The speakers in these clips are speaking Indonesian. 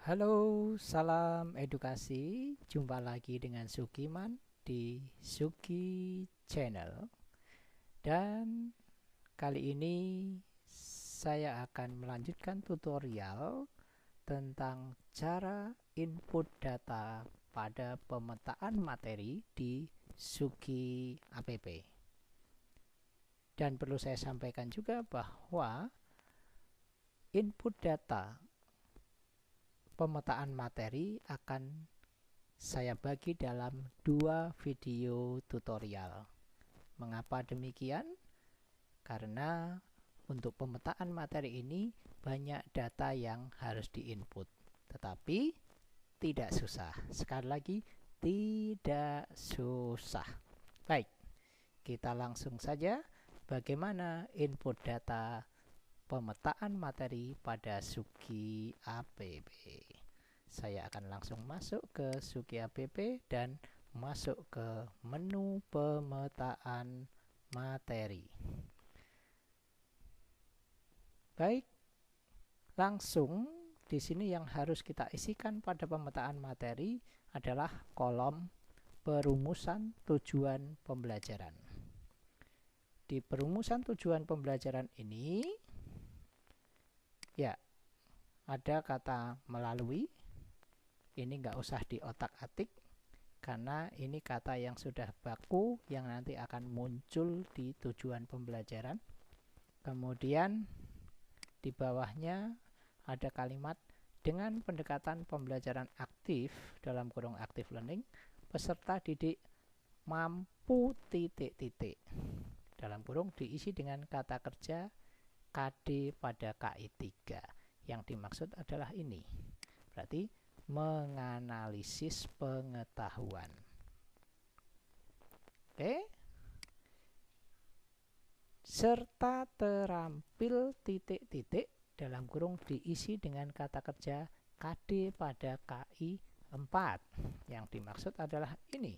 Halo, salam edukasi. Jumpa lagi dengan Sukiman di Suki Channel. Dan kali ini saya akan melanjutkan tutorial tentang cara input data pada pemetaan materi di Suki App. Dan perlu saya sampaikan juga bahwa input data pemetaan materi akan saya bagi dalam 2 video tutorial. Mengapa demikian? Karena untuk pemetaan materi ini banyak data yang harus diinput. Tetapi tidak susah. Sekali lagi, tidak susah. Baik, kita langsung saja bagaimana input data pemetaan materi pada Suki App. Saya akan langsung masuk ke Suki App dan masuk ke menu pemetaan materi. Baik, langsung di sini yang harus kita isikan pada pemetaan materi adalah kolom perumusan tujuan pembelajaran. Di perumusan tujuan pembelajaran ini ya ada kata melalui. Ini nggak usah diotak-atik karena ini kata yang sudah baku yang nanti akan muncul di tujuan pembelajaran. Kemudian di bawahnya ada kalimat dengan pendekatan pembelajaran aktif dalam kurung active learning, peserta didik mampu titik-titik dalam kurung diisi dengan kata kerja KD pada KI 3. Yang dimaksud adalah ini. Berarti menganalisis pengetahuan. Oke. Serta terampil titik-titik dalam kurung diisi dengan kata kerja KD pada KI 4. Yang dimaksud adalah ini.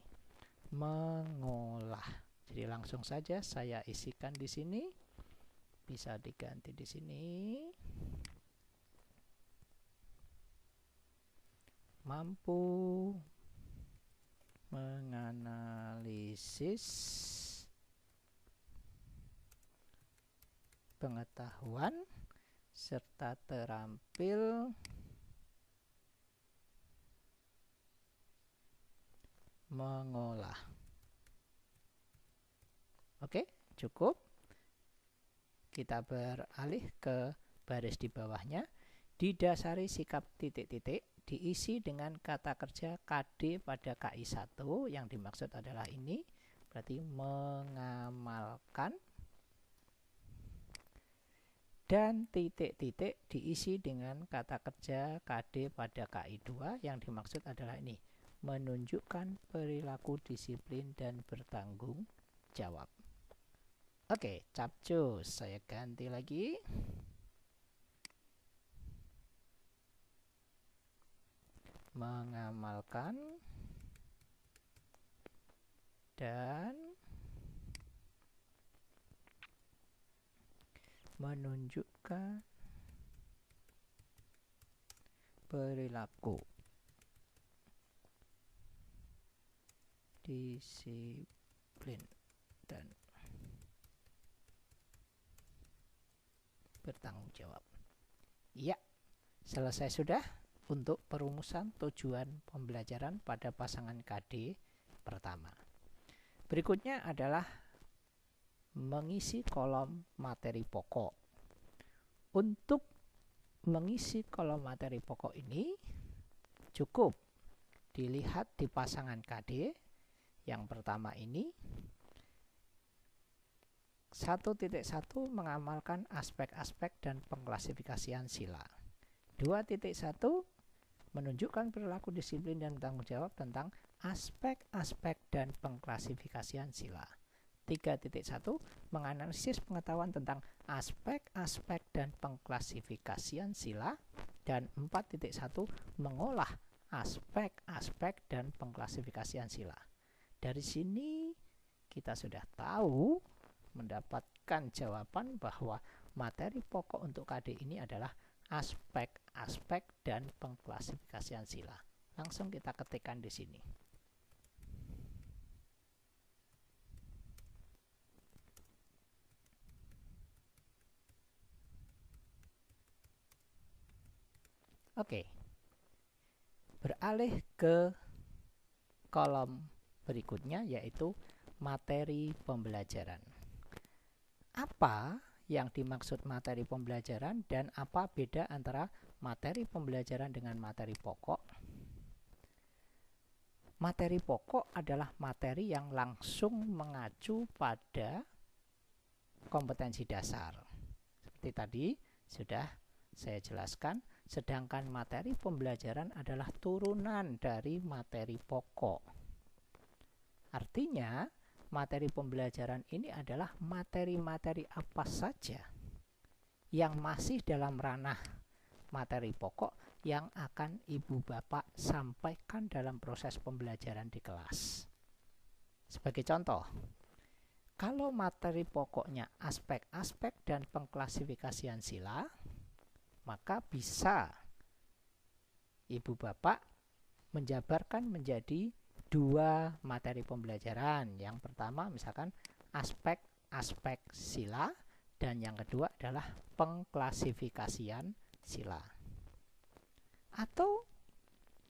Mengolah. Jadi langsung saja saya isikan di sini. Bisa diganti di sini. Mampu menganalisis pengetahuan serta terampil mengolah. Oke, cukup. Kita beralih ke baris di bawahnya. Didasari sikap titik-titik diisi dengan kata kerja KD pada KI 1 yang dimaksud adalah ini. Berarti mengamalkan. Dan titik-titik diisi dengan kata kerja KD pada KI 2 yang dimaksud adalah ini. Menunjukkan perilaku disiplin dan bertanggung jawab. Oke, capcus. Saya ganti lagi. Mengamalkan dan menunjukkan perilaku disiplin dan bertanggung jawab. Ya, selesai sudah untuk perumusan tujuan pembelajaran pada pasangan KD pertama. Berikutnya adalah mengisi kolom materi pokok. Untuk mengisi kolom materi pokok ini cukup dilihat di pasangan KD yang pertama ini. 1.1 mengamalkan aspek-aspek dan pengklasifikasian sila. 2.1 menunjukkan perilaku disiplin dan bertanggung jawab tentang aspek-aspek dan pengklasifikasian sila. 3.1 menganalisis pengetahuan tentang aspek-aspek dan pengklasifikasian sila. Dan 4.1 mengolah aspek-aspek dan pengklasifikasian sila. Dari sini kita sudah tahu mendapatkan jawaban bahwa materi pokok untuk KD ini adalah aspek-aspek dan pengklasifikasian sila. Langsung kita ketikkan di sini. Oke. Beralih ke kolom berikutnya, yaitu materi pembelajaran. Apa yang dimaksud materi pembelajaran dan apa beda antara materi pembelajaran dengan materi pokok? Materi pokok adalah materi yang langsung mengacu pada kompetensi dasar. Seperti tadi sudah saya jelaskan, sedangkan materi pembelajaran adalah turunan dari materi pokok. Artinya, materi pembelajaran ini adalah materi-materi apa saja yang masih dalam ranah materi pokok yang akan Ibu Bapak sampaikan dalam proses pembelajaran di kelas. Sebagai contoh, kalau materi pokoknya aspek-aspek dan pengklasifikasian sila, maka bisa Ibu Bapak menjabarkan menjadi dua materi pembelajaran. Yang pertama misalkan aspek-aspek sila, dan yang kedua adalah pengklasifikasian sila. Atau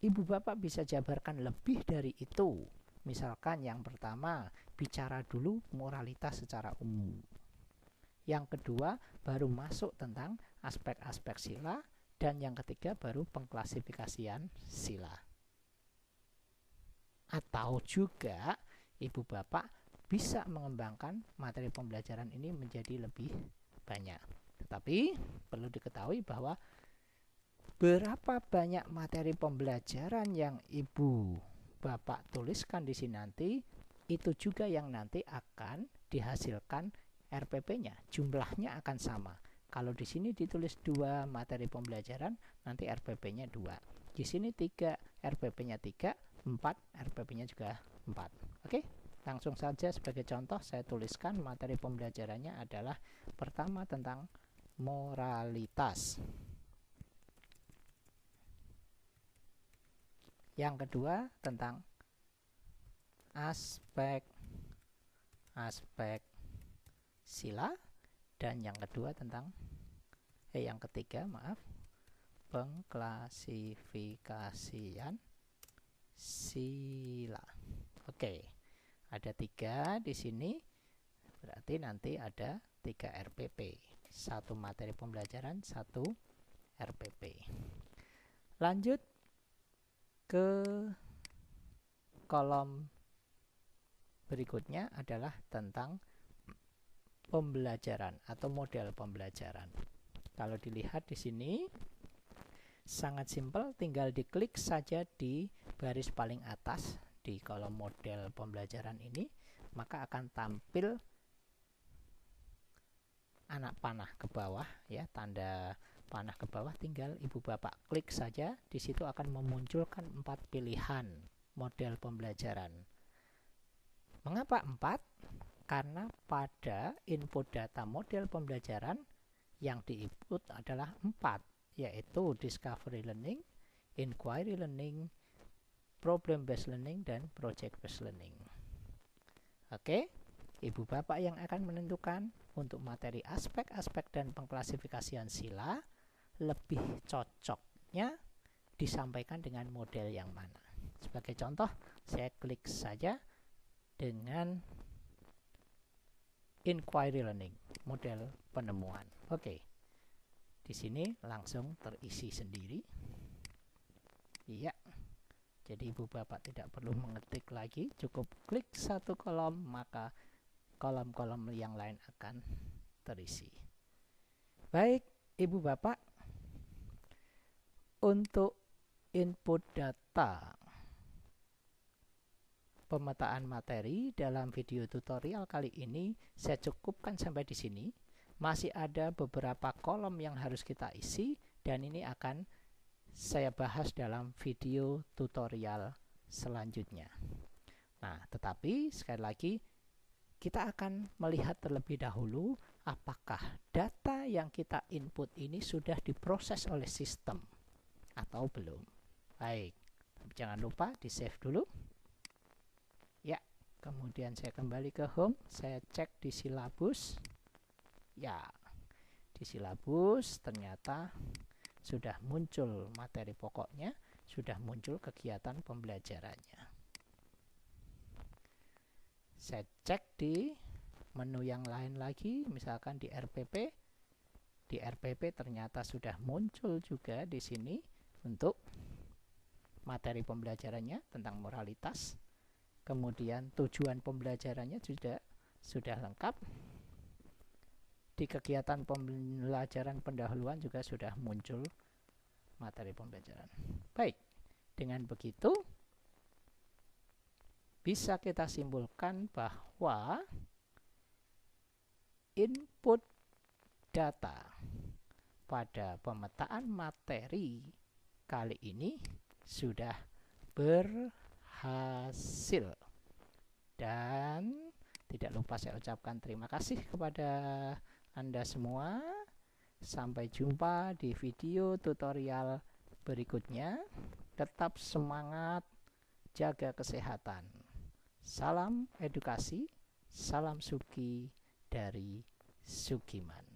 Ibu Bapak bisa jabarkan lebih dari itu. Misalkan yang pertama bicara dulu moralitas secara umum. Yang kedua baru masuk tentang aspek-aspek sila, dan yang ketiga baru pengklasifikasian sila. Atau juga Ibu Bapak bisa mengembangkan materi pembelajaran ini menjadi lebih banyak. Tetapi perlu diketahui bahwa berapa banyak materi pembelajaran yang Ibu Bapak tuliskan di sini nanti, itu juga yang nanti akan dihasilkan RPP-nya. Jumlahnya akan sama. Kalau di sini ditulis 2 materi pembelajaran, nanti RPP-nya 2. Di sini 3, RPP-nya 3, 4, RPP-nya juga 4. Oke, langsung saja sebagai contoh saya tuliskan materi pembelajarannya adalah pertama tentang moralitas. Yang kedua tentang aspek sila, dan yang ketiga pengklasifikasian sila. Oke, ada 3 di sini, berarti nanti ada 3 RPP, 1 materi pembelajaran, 1 RPP. Lanjut ke kolom berikutnya adalah tentang pembelajaran atau model pembelajaran. Kalau dilihat di sini sangat simpel, tinggal diklik saja di baris paling atas di kolom model pembelajaran ini, maka akan tampil anak panah ke bawah ya, tanda panah ke bawah, tinggal Ibu Bapak klik saja, di situ akan memunculkan 4 pilihan model pembelajaran. Mengapa 4? Karena pada input data model pembelajaran yang diinput adalah 4, yaitu discovery learning, inquiry learning, problem based learning, dan project based learning. Oke, Ibu Bapak yang akan menentukan untuk materi aspek-aspek dan pengklasifikasian sila lebih cocoknya disampaikan dengan model yang mana. Sebagai contoh, saya klik saja dengan inquiry learning, model penemuan. Oke, di sini langsung terisi sendiri. Iya, jadi Ibu Bapak tidak perlu mengetik lagi, cukup klik satu kolom, maka kolom-kolom yang lain akan terisi. Baik, Ibu Bapak, untuk input data pemetaan materi dalam video tutorial kali ini saya cukupkan sampai di sini. Masih ada beberapa kolom yang harus kita isi, dan ini akan saya bahas dalam video tutorial selanjutnya. Nah, tetapi sekali lagi kita akan melihat terlebih dahulu apakah data yang kita input ini sudah diproses oleh sistem atau belum. Baik, jangan lupa di save dulu ya. Kemudian saya kembali ke home, saya cek di silabus ya. Di silabus ternyata sudah muncul materi pokoknya, sudah muncul kegiatan pembelajarannya. Saya cek di menu yang lain lagi, misalkan di RPP. Di RPP ternyata sudah muncul juga di sini untuk materi pembelajarannya tentang moralitas. Kemudian tujuan pembelajarannya sudah lengkap. Di kegiatan pembelajaran pendahuluan juga sudah muncul materi pembelajaran. Baik, dengan begitu bisa kita simpulkan bahwa input data pada pemetaan materi kali ini sudah berhasil. Dan tidak lupa saya ucapkan terima kasih kepada Anda semua. Sampai jumpa di video tutorial berikutnya. Tetap semangat, jaga kesehatan. Salam edukasi, salam Suki dari Sukiman.